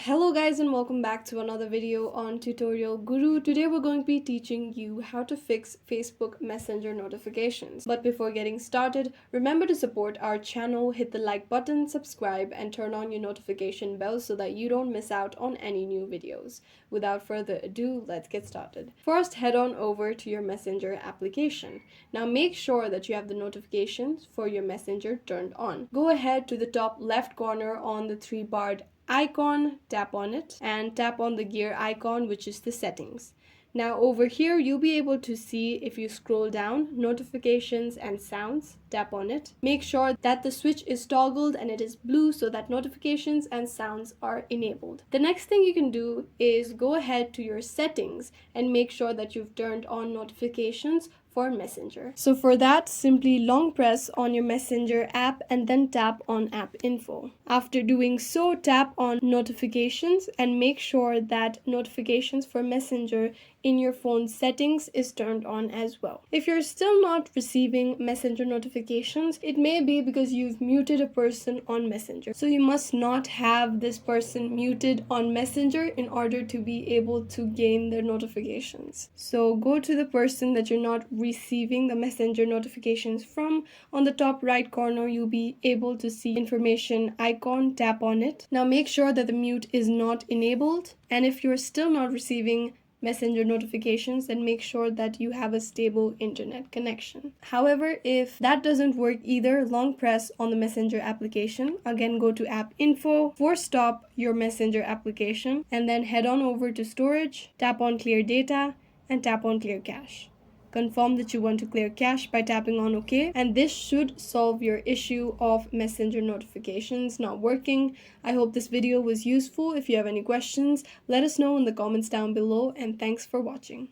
Hello guys and welcome back to another video on Tutorial Guru. Today we're going to be teaching you how to fix Facebook Messenger notifications. But before getting started, remember to support our channel, hit the like button, subscribe and turn on your notification bell so that you don't miss out on any new videos. Without further ado, let's get started. First, head on over to your Messenger application. Now make sure that you have the notifications for your Messenger turned on. Go ahead to the top left corner on the three-barred icon, tap on it and tap on the gear icon, which is the settings. Now over here you'll be able to see, if you scroll down, notifications and sounds, tap on it. Make sure that the switch is toggled and it is blue so that notifications and sounds are enabled. The next thing you can do is go ahead to your settings and make sure that you've turned on notifications for Messenger. So for that, simply long press on your Messenger app and then tap on app info. After doing so, tap on notifications and make sure that notifications for Messenger in your phone settings is turned on as well. If you're still not receiving Messenger notifications, it may be because you've muted a person on Messenger. So you must not have this person muted on Messenger in order to be able to gain their notifications. So go to the person that you're not receiving the Messenger notifications from. On the top right corner, you'll be able to see information icon, tap on it. Now make sure that the mute is not enabled, and if you're still not receiving Messenger notifications, then make sure that you have a stable internet connection. However, if that doesn't work either, long press on the Messenger application. Again, go to app info, force stop your Messenger application, and then head on over to storage, tap on clear data, and tap on clear cache. Confirm that you want to clear cache by tapping on OK, and this should solve your issue of Messenger notifications not working. I hope this video was useful. If you have any questions, let us know in the comments down below, and thanks for watching.